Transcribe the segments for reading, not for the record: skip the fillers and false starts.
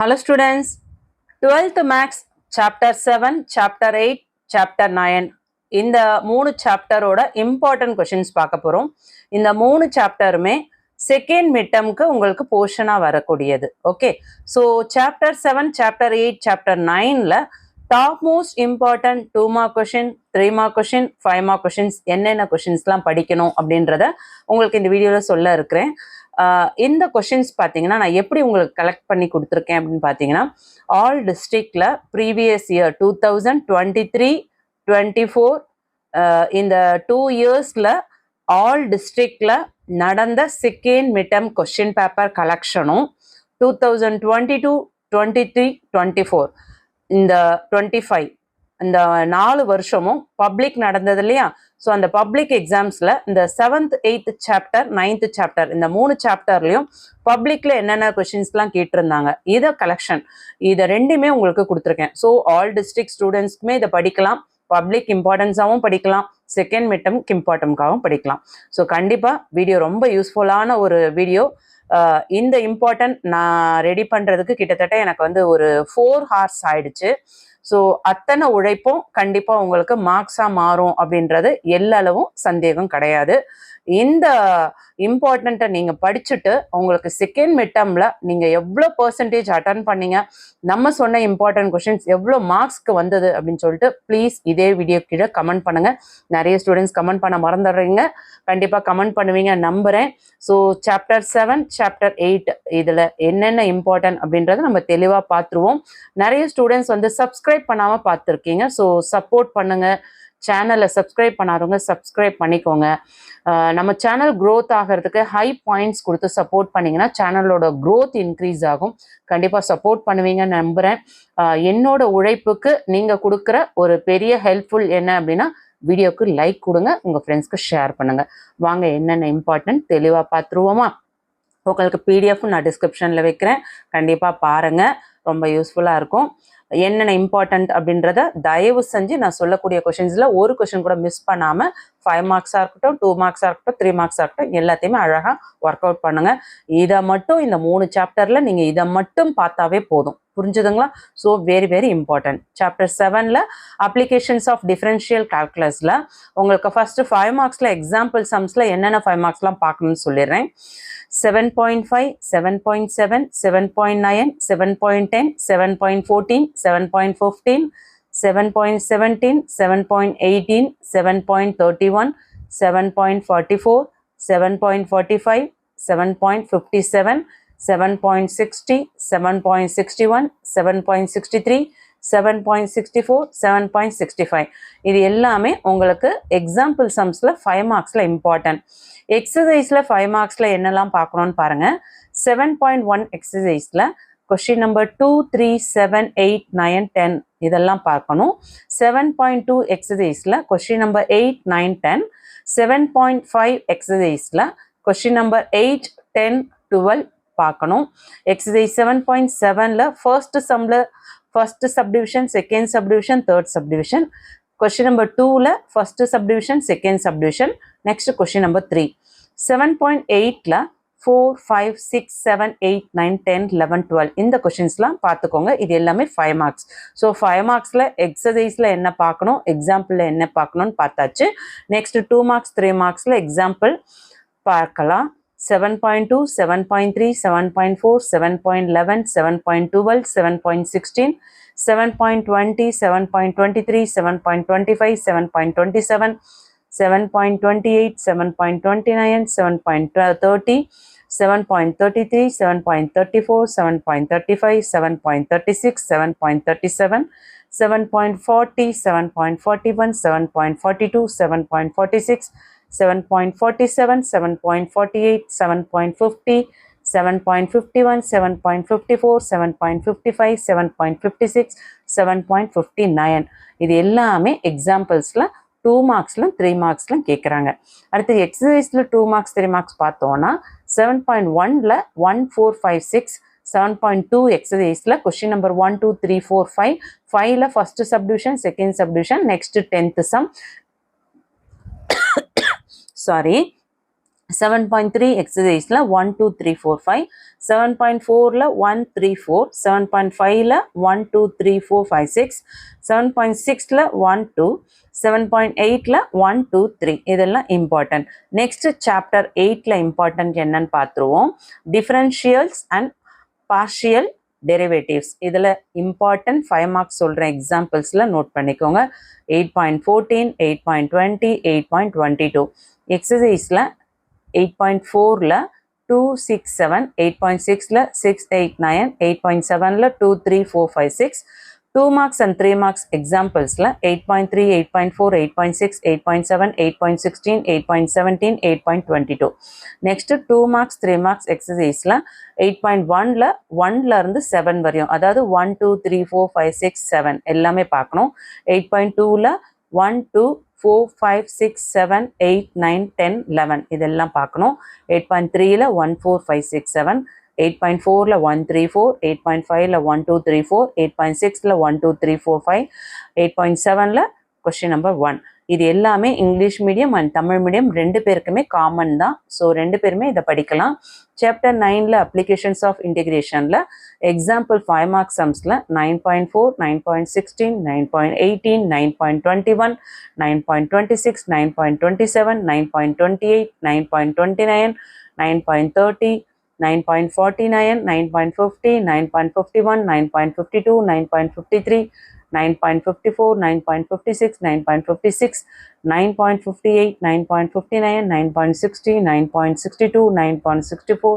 Hello students, 12th Max Chapter 7, Chapter 8, Chapter 9 இந்த 3 சாப்டரோட important questions பார்க்க போகிறோம். இந்த 3 சாப்டருமே செகண்ட் மிட்டம்க்கு உங்களுக்கு போர்ஷனாக வரக்கூடியது. Okay, so chapter 7, chapter 8, chapter 9ல top most important 2 mark question, 3 mark question, 5 mark questions என்னென்ன கொஷின்ஸ்லாம் படிக்கணும் அப்படின்றத உங்களுக்கு இந்த வீடியோவில் சொல்ல இருக்கிறேன். இந்த கொஷின்ஸ் பார்த்தீங்கன்னா நான் எப்படி உங்களுக்கு கலெக்ட் பண்ணி கொடுத்துருக்கேன் அப்படின்னு பார்த்தீங்கன்னா, ஆல் டிஸ்ட்ரிக்டில் ப்ரீவியஸ் இயர் 2023-24 இந்த 2 இயர்ஸில் ஆல் டிஸ்ட்ரிக்டில் நடந்த செகண்ட் மிட்டம் கொஷின் பேப்பர் கலெக்ஷனும் 2022-23-24 இந்த 25 இந்த 4 வருஷமும் பப்ளிக் நடந்தது இல்லையா? ஸோ அந்த பப்ளிக் எக்ஸாம்ஸில் இந்த 7th 8th chapter 9th chapter இந்த 3 சாப்டர்லையும் பப்ளிக்கில் என்னென்ன கொஷின்ஸ்லாம் கேட்டிருந்தாங்க, இதை கலெக்ஷன் இதை ரெண்டுமே உங்களுக்கு கொடுத்துருக்கேன். ஸோ ஆல் டிஸ்ட்ரிக்ட் ஸ்டூடெண்ட்ஸ்க்குமே இதை படிக்கலாம், பப்ளிக் இம்பார்ட்டன்ஸாகவும் படிக்கலாம், செகண்ட் மிட்டம்க்கு இம்பார்ட்டன்ட்காகவும் படிக்கலாம். ஸோ கண்டிப்பாக வீடியோ ரொம்ப யூஸ்ஃபுல்லான ஒரு வீடியோ. இந்த இம்பார்ட்டன்ட் நான் ரெடி பண்ணுறதுக்கு கிட்டத்தட்ட எனக்கு வந்து ஒரு 4 hours ஆயிடுச்சு. ஸோ அத்தனை உழைப்பும் கண்டிப்பாக உங்களுக்கு மார்க்ஸாக மாறும் அப்படின்றது எல்லளவும் சந்தேகம் கிடையாது. இந்த இம்பார்ட்டண்ட்டை நீங்கள் படிச்சுட்டு உங்களுக்கு செகண்ட் மிட்டமில் நீங்கள் எவ்வளோ பர்சன்டேஜ் அட்டன் பண்ணீங்க, நம்ம சொன்ன இம்பார்ட்டன்ட் கொஷின்ஸ் எவ்வளோ மார்க்ஸ்க்கு வந்தது அப்படின்னு சொல்லிட்டு ப்ளீஸ் இதே வீடியோ கீழே கமெண்ட் பண்ணுங்கள். நிறைய ஸ்டூடெண்ட்ஸ் கமெண்ட் பண்ண மறந்துடுறீங்க, கண்டிப்பாக கமெண்ட் பண்ணுவீங்க நம்புகிறேன். ஸோ சாப்டர் 7, சாப்டர் 8 இதில் என்னென்ன இம்பார்ட்டன்ட் அப்படின்றத நம்ம தெளிவாக பார்த்துருவோம். நிறைய ஸ்டூடெண்ட்ஸ் வந்து சப்ஸ்கிரைப் பண்ணாமல் பார்த்துருக்கீங்க, ஸோ சப்போர்ட் பண்ணுங்கள். சேனலை சப்ஸ்கிரைப் பண்ணாதவங்க சப்ஸ்கிரைப் பண்ணிக்கோங்க. நம்ம சேனல் க்ரோத் ஆகிறதுக்கு ஹை பாயிண்ட்ஸ் கொடுத்து சப்போர்ட் பண்ணிங்கன்னா சேனலோட க்ரோத் இன்க்ரீஸ் ஆகும். கண்டிப்பாக சப்போர்ட் பண்ணுவீங்கன்னு நம்புகிறேன். என்னோட உழைப்புக்கு நீங்கள் கொடுக்குற ஒரு பெரிய ஹெல்ப்ஃபுல் என்ன அப்படின்னா, வீடியோக்கு லைக் கொடுங்க, உங்கள் ஃப்ரெண்ட்ஸ்க்கு ஷேர் பண்ணுங்கள். வாங்க என்னென்ன இம்பார்ட்டன்ட் தெளிவாக பார்த்துருவோமா? உங்களுக்கு பிடிஎஃப் நான் டிஸ்கிரிப்ஷனில் வைக்கிறேன், கண்டிப்பாக பாருங்கள், ரொம்ப யூஸ்ஃபுல்லாக இருக்கும். என்னென்ன இம்பார்ட்டன்ட் அப்படின்றத தயவு செஞ்சு நான் சொல்லக்கூடிய கொஷின்ஸில் ஒரு கொஷின் கூட மிஸ் பண்ணாமல் 5 மார்க்ஸாக இருக்கட்டும், 2 மார்க்ஸாக இருக்கட்டும், 3 மார்க்ஸாக இருக்கட்டும், எல்லாத்தையுமே அழகாக ஒர்க் அவுட் பண்ணுங்கள். இதை மட்டும் இந்த 3 சாப்டரில் நீங்கள் இதை மட்டும் பார்த்தாவே போதும், புரிஞ்சுதுங்களா? So very very important. Chapter 7ல் அப்ளிகேஷன்ஸ் ஆஃப் டிஃபரன்ஷியல் கால்குலஸில் உங்களுக்கு ஃபஸ்ட்டு 5 மார்க்ஸில் எக்ஸாம்பிள் சம்ஸில் என்னென்ன 5 மார்க்ஸ்லாம் பார்க்கணும்னு சொல்லிடுறேன். 7.5, 7.7, 7.9, 7.10, 7.14, 7.15, 7.17, 7.18, 7.31, 7.44, 7.45, 7.57, 7.60, 7.61, 7.63, 7.64, 7.65 இது எல்லாமே உங்களுக்கு எக்ஸாம்பிள் சம்ஸில் 5 மார்க்ஸில் இம்பார்ட்டன்ட். எக்ஸசைஸில் 5 மார்க்ஸில் என்னெல்லாம் பார்க்கணும்னு பாருங்கள். 7.1 எக்ஸசைஸில் கொஷின் நம்பர் 2, 3, 7, 8, 9, 10 இதெல்லாம் பார்க்கணும். 7.2 எக்ஸசைஸில் கொஷின் நம்பர் 8, 9, 10. 7.5 எக்ஸசைஸில் கொஷின் நம்பர் 8, 10, 12 பார்க்கணும். எக்ஸசைஸ் 7.7ல் ஃபர்ஸ்ட் சம்மில் first subdivision, second subdivision, third subdivision. Question number 2ல் first subdivision, second subdivision. Next question number 3. 7.8ல் 4, 5, 6, 7, 8, 9, 10, 11, 12 இந்த கொஷின்ஸ்லாம் பார்த்துக்கோங்க. இது எல்லாமே 5 மார்க்ஸ். ஸோ 5 மார்க்ஸில் எக்ஸசைஸில் என்ன பார்க்கணும், எக்ஸாம்பிளில் என்ன பார்க்கணும்னு பார்த்தாச்சு. நெக்ஸ்ட் 2 மார்க்ஸ் 3 மார்க்ஸில் எக்ஸாம்பிள் பார்க்கலாம். 7.2, 7.3, 7.4, 7.11, 7.12, 7.16, 7.20, 7.23, 7.25, 7.27, 7.28, 7.29, 7.30, 7.33, 7.34, 7.35, 7.36, 7.37, 7.40, 7.41, 7.42, 7.46, 7.47, 7.48, 7.50, 7.51, 7.54, 7.55, 7.56, 7.59 இது எல்லாமே எக்ஸாம்பிள்ஸில் 2 மார்க்ஸ்லும் 3 மார்க்ஸ்லும் கேட்குறாங்க. அடுத்து எக்ஸசைஸில் 2 மார்க்ஸ் 3 மார்க்ஸ் பார்த்தோன்னா 7.1ல் 1, 4, 5, 6, 7.2 எக்ஸசைஸில் கொஷின் நம்பர் 1, 2, 3, 4, 5. 5ல் first subdivision, second subdivision, next 10th sum. Sorry, 7.3 exercise la 1 2 3 4 5, 7.4 la 1 3 4, 7.5 la 1 2 3 4 5 6, 7.6 la 1 2, 7.8 la 1 2 3 இதெல்லாம் important. Next chapter 8 la important என்னன்னு பார்த்துருவோம். Differentials and partial derivatives. இதில் important 5 marks சொல்கிறேன் எக்ஸாம்பிள்ஸில் நோட் பண்ணிக்கோங்க. 8.14, 8.20, 8.22 எக்ஸசைஸில் 8.4 ல 2 6 7, 8.6 ல 6 8 9, 8.7 ல 2 3 4 5 6, 2 marks and 3 marks examples ல 8.3, 8.4, 8.6, 8.7, 8.16, 8.17, 8.22. next 2 marks 3 marks exercise ல 8.1 ல 1 ல இருந்து 7 வரையும், அதாவது 1 2 3 4 5 6 7 எல்லாமே பார்க்கணும். 8.2 ல 1 2 4 5 6 7 8 9 10 11 இதெல்லாம் பார்க்கணும். 8.3 ல 1 4 5 6 7, 8.4 ல 1 3 4, 8.5 ல 1 2 3 4, 8.6 ல 1 2 3 4 5, 8.7 ல question number 1. இது எல்லாமே English medium and Tamil medium ரெண்டு பேருக்குமே காமன் தான். ஸோ ரெண்டு பேருமே இதை படிக்கலாம். சாப்டர் 9ல அப்ளிகேஷன்ஸ் ஆஃப் இன்டிகிரேஷனில் எக்ஸாம்பிள் 5 மார்க் சம்ஸில் 9.4, 9.16, 9.18, 9.21, 9.26, 9.27, 9.28, 9.29, 9.30, 9.49, 9.50, 9.51, 9.52, 9.53, 9.54, 9.56, 9.56, 9.58, 9.59, 9.60, 9.62, 9.64,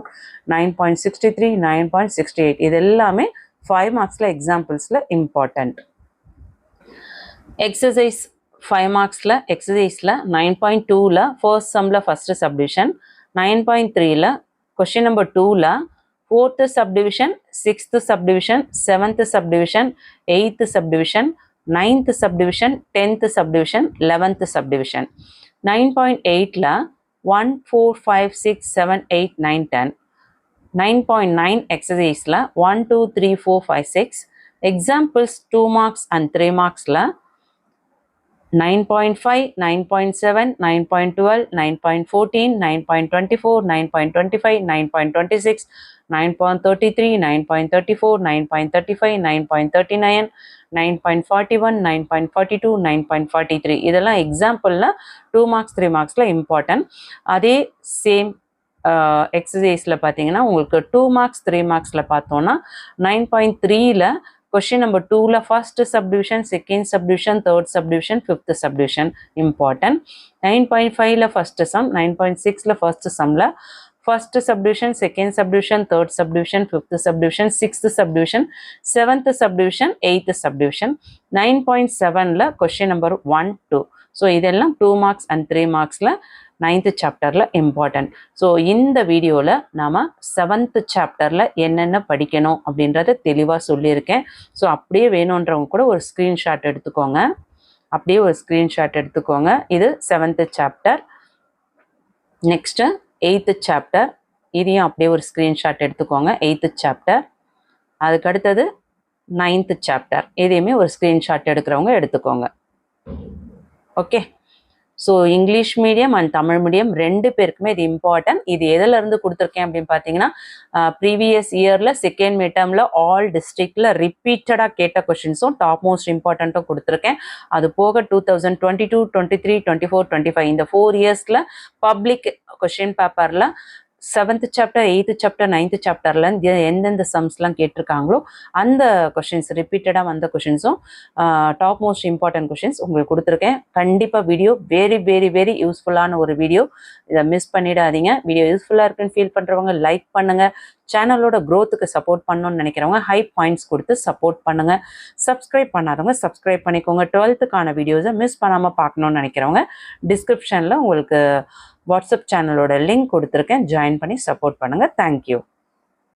9.63, 9.68 இது எல்லாமே 5 மார்க்ஸ்ல எக்ஸாம்பிள்ஸ்ல இம்பார்ட்டன்ட். எக்ஸசைஸ் 5 மார்க்ஸ்ல எக்ஸசைஸ்ல 9.2ல ஃபர்ஸ்ட் சம்ல ஃபர்ஸ்ட் சப்டிவிஷன், 9.3ல கொஸ்டின் நம்பர் 2ல 4th subdivision, 6th subdivision, 7th subdivision, 8th subdivision, 9th subdivision, 10th subdivision, 11th subdivision. 9.8 la 1 4 5 6 7 8 9 10. 9.9 exercise la 1 2 3 4 5 6. Examples 2 marks and 3 marks la 9.5, 9.7, 9.12, 9.14, 9.24, 9.25, 9.26, 9.33, 9.34, 9.35, 9.39, 9.41, 9.42, 9.43 இதெல்லாம் எக்ஸாம்பிள்ல 2 மார்க்ஸ் 3 மார்க்ஸ்ல இம்பார்ட்டன்ட். அதே same எக்ஸசைஸில் பார்த்தீங்கன்னா உங்களுக்கு 2 மார்க்ஸ் 3 மார்க்ஸில் பார்த்தோன்னா 9.3ல question number 2ல first subdivision, second subdivision, third subdivision, fifth subdivision important. 9.5ல first sum, 9.6ல first sumல first subdivision, second subdivision, third subdivision, fifth subdivision, sixth subdivision, seventh subdivision, eighth subdivision. 9.7ல question number 1 2. So இதெல்லாம் 2 marks and 3 மார்க்ஸில் 9th சாப்டரில் important. So இந்த வீடியோவில் நாம் 7th சாப்டரில் என்னென்ன படிக்கணும் அப்படின்றத தெளிவாக சொல்லியிருக்கேன். ஸோ அப்படியே வேணுன்றவங்க கூட ஒரு ஸ்க்ரீன்ஷாட் எடுத்துக்கோங்க. இது 7th chapter. Next 8th chapter, இதையும் அப்படியே ஒரு ஸ்க்ரீன்ஷாட் எடுத்துக்கோங்க. 8th chapter. அதுக்கடுத்தது 9th சாப்டர், இதையுமே ஒரு ஸ்க்ரீன்ஷாட் எடுக்கிறவங்க எடுத்துக்கோங்க. Okay. So English medium and Tamil medium ரெண்டு பேருக்குமே இது இம்பார்ட்டன்ட். இது எதிலிருந்து கொடுத்துருக்கேன் அப்படின்னு பார்த்தீங்கன்னா ப்ரீவியஸ் இயரில் செகண்ட் மிட்டர்மில் ஆல் டிஸ்ட்ரிக்டில் ரிப்பீட்டடாக கேட்ட கொஷின்ஸும் டாப் மோஸ்ட் இம்பார்ட்டண்ட்டும் கொடுத்துருக்கேன். அது போக 2022, 23, 24, 25 இந்த 4 இயர்ஸில் பப்ளிக் கொஷின் பேப்பரில் 7th chapter, 8th chapter, 9th சாப்டர்ல எந்தெந்த சம்ஸ்லாம் கேட்டிருக்காங்களோ அந்த கொஷின்ஸ் ரிப்பீட்டடாக வந்த கொஷின்ஸும் டாப் மோஸ்ட் இம்பார்ட்டன்ட் கொஷின்ஸ் உங்களுக்கு கொடுத்துருக்கேன். கண்டிப்பாக வீடியோ வெரி வெரி வெரி யூஸ்ஃபுல்லான ஒரு வீடியோ. இதை மிஸ் பண்ணிடாதீங்க. வீடியோ யூஸ்ஃபுல்லாக இருக்குன்னு ஃபீல் பண்ணுறவங்க லைக் பண்ணுங்கள். சேனலோட க்ரோத்துக்கு சப்போர்ட் பண்ணணும்னு நினைக்கிறவங்க ஹை பாயிண்ட்ஸ் கொடுத்து சப்போர்ட் பண்ணுங்கள். சப்ஸ்கிரைப் பண்ணாதவங்க சப்ஸ்கிரைப் பண்ணிக்கோங்க. 12th வீடியோஸை மிஸ் பண்ணாமல் பார்க்கணுன்னு நினைக்கிறவங்க டிஸ்கிரிப்ஷனில் உங்களுக்கு வாட்ஸ்அப் சேனலோட லிங்க் கொடுத்துருக்கேன். ஜாயின் பண்ணி சப்போர்ட் பண்ணுங்கள். தேங்க்யூ.